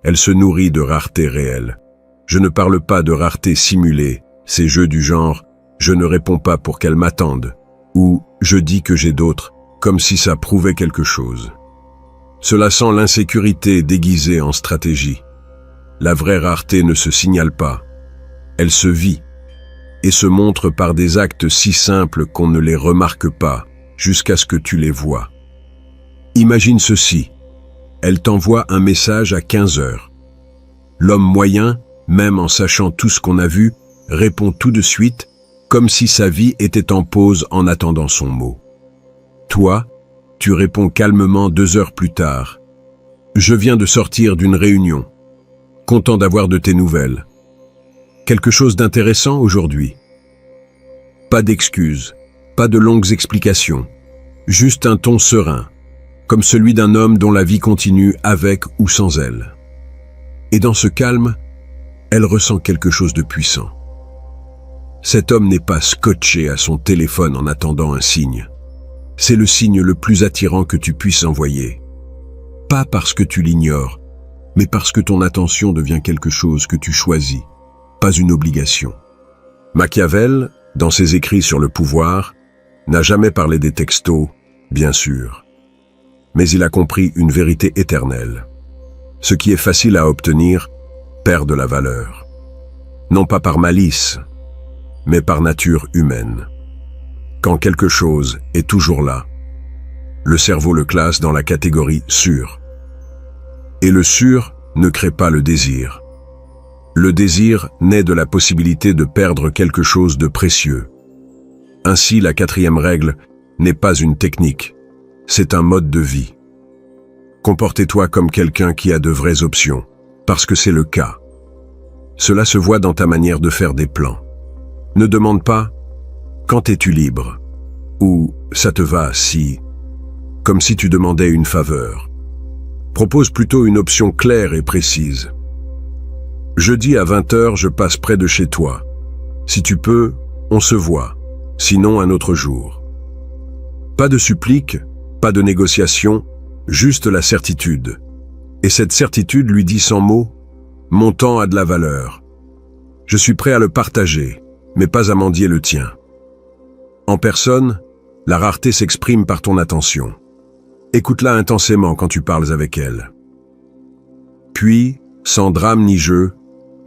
Elle se nourrit de rareté réelle. Je ne parle pas de rareté simulée, ces jeux du genre « je ne réponds pas pour qu'elle m'attende » ou « je dis que j'ai d'autres », comme si ça prouvait quelque chose. Cela sent l'insécurité déguisée en stratégie. La vraie rareté ne se signale pas. Elle se vit et se montre par des actes si simples qu'on ne les remarque pas jusqu'à ce que tu les vois. Imagine ceci. Elle t'envoie un message à 15 heures. L'homme moyen, même en sachant tout ce qu'on a vu, répond tout de suite, comme si sa vie était en pause en attendant son mot. Toi, tu réponds calmement 2 heures plus tard. Je viens de sortir d'une réunion. Content d'avoir de tes nouvelles. Quelque chose d'intéressant aujourd'hui. Pas d'excuses, pas de longues explications, juste un ton serein, comme celui d'un homme dont la vie continue avec ou sans elle. Et dans ce calme, elle ressent quelque chose de puissant. Cet homme n'est pas scotché à son téléphone en attendant un signe. C'est le signe le plus attirant que tu puisses envoyer. Pas parce que tu l'ignores, mais parce que ton attention devient quelque chose que tu choisis, pas une obligation. Machiavel, dans ses écrits sur le pouvoir, n'a jamais parlé des textos, bien sûr. Mais il a compris une vérité éternelle. Ce qui est facile à obtenir perd de la valeur. Non pas par malice, mais par nature humaine. Quand quelque chose est toujours là, le cerveau le classe dans la catégorie sûr. Et le sûr ne crée pas le désir. Le désir naît de la possibilité de perdre quelque chose de précieux. Ainsi, la 4e règle n'est pas une technique, c'est un mode de vie. Comportez-toi comme quelqu'un qui a de vraies options, parce que c'est le cas. Cela se voit dans ta manière de faire des plans. Ne demande pas « quand es-tu libre ?» ou « ça te va si ?» comme si tu demandais une faveur. Propose plutôt une option claire et précise. Jeudi à 20h, je passe près de chez toi. Si tu peux, on se voit. Sinon, un autre jour. Pas de supplique, pas de négociation, juste la certitude. Et cette certitude lui dit sans mots, « Mon temps a de la valeur. Je suis prêt à le partager, mais pas à mendier le tien. » En personne, la rareté s'exprime par ton attention. Écoute-la intensément quand tu parles avec elle. Puis, sans drame ni jeu,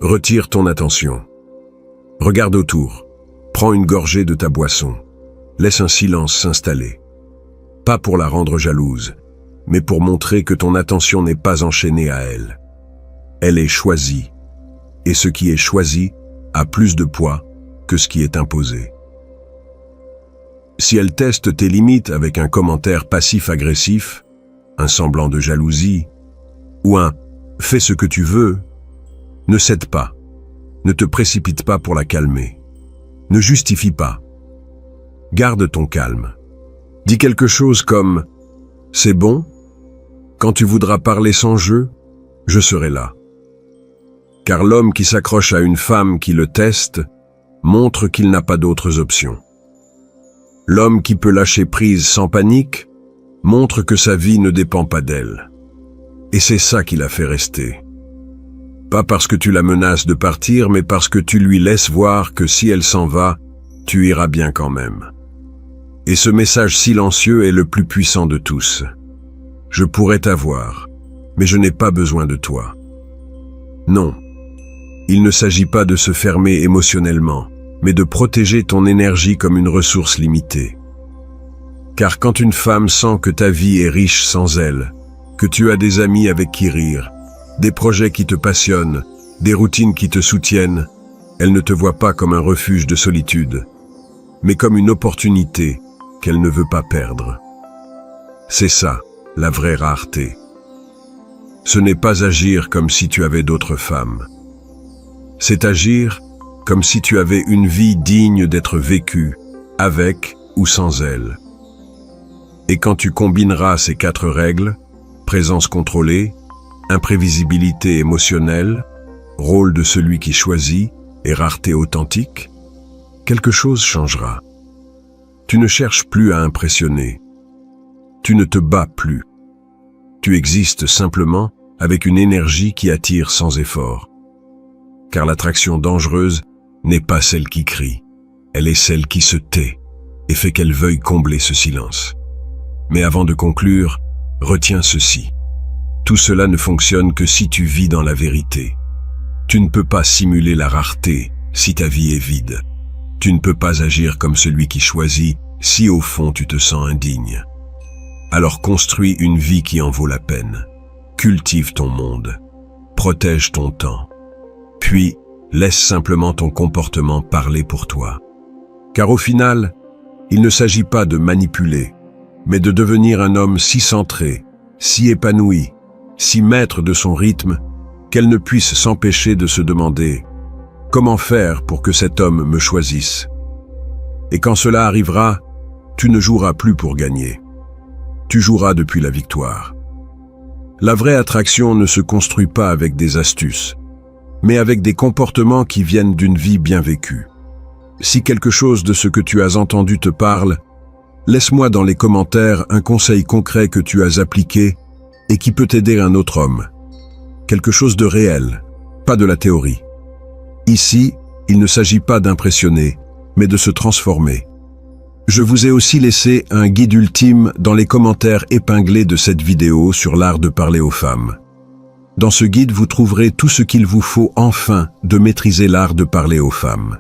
retire ton attention. Regarde autour. Prends une gorgée de ta boisson. Laisse un silence s'installer. Pas pour la rendre jalouse, mais pour montrer que ton attention n'est pas enchaînée à elle. Elle est choisie. Et ce qui est choisi a plus de poids que ce qui est imposé. Si elle teste tes limites avec un commentaire passif-agressif, un semblant de jalousie, ou un « fais ce que tu veux », ne cède pas. Ne te précipite pas pour la calmer. Ne justifie pas. Garde ton calme. Dis quelque chose comme « c'est bon, quand tu voudras parler sans jeu, je serai là ». Car l'homme qui s'accroche à une femme qui le teste montre qu'il n'a pas d'autres options. L'homme qui peut lâcher prise sans panique montre que sa vie ne dépend pas d'elle. Et c'est ça qui la fait rester. Pas parce que tu la menaces de partir, mais parce que tu lui laisses voir que si elle s'en va, tu iras bien quand même. Et ce message silencieux est le plus puissant de tous. Je pourrais t'avoir, mais je n'ai pas besoin de toi. Non. Il ne s'agit pas de se fermer émotionnellement, mais de protéger ton énergie comme une ressource limitée. Car quand une femme sent que ta vie est riche sans elle, que tu as des amis avec qui rire, des projets qui te passionnent, des routines qui te soutiennent, elle ne te voit pas comme un refuge de solitude, mais comme une opportunité qu'elle ne veut pas perdre. C'est ça, la vraie rareté. Ce n'est pas agir comme si tu avais d'autres femmes. C'est agir comme si tu avais une vie digne d'être vécue, avec ou sans elle. Et quand tu combineras ces 4 règles, présence contrôlée, imprévisibilité émotionnelle, rôle de celui qui choisit et rareté authentique, quelque chose changera. Tu ne cherches plus à impressionner. Tu ne te bats plus. Tu existes simplement avec une énergie qui attire sans effort. Car l'attraction dangereuse n'est pas celle qui crie, elle est celle qui se tait et fait qu'elle veuille combler ce silence. Mais avant de conclure, retiens ceci. Tout cela ne fonctionne que si tu vis dans la vérité. Tu ne peux pas simuler la rareté si ta vie est vide. Tu ne peux pas agir comme celui qui choisit si au fond tu te sens indigne. Alors construis une vie qui en vaut la peine. Cultive ton monde. Protège ton temps. Puis, laisse simplement ton comportement parler pour toi. Car au final, il ne s'agit pas de manipuler, mais de devenir un homme si centré, si épanoui, si maître de son rythme, qu'elle ne puisse s'empêcher de se demander « Comment faire pour que cet homme me choisisse ?» Et quand cela arrivera, tu ne joueras plus pour gagner. Tu joueras depuis la victoire. La vraie attraction ne se construit pas avec des astuces, mais avec des comportements qui viennent d'une vie bien vécue. Si quelque chose de ce que tu as entendu te parle, laisse-moi dans les commentaires un conseil concret que tu as appliqué et qui peut aider un autre homme. Quelque chose de réel, pas de la théorie. Ici, il ne s'agit pas d'impressionner, mais de se transformer. Je vous ai aussi laissé un guide ultime dans les commentaires épinglés de cette vidéo sur l'art de parler aux femmes. Dans ce guide, vous trouverez tout ce qu'il vous faut enfin de maîtriser l'art de parler aux femmes.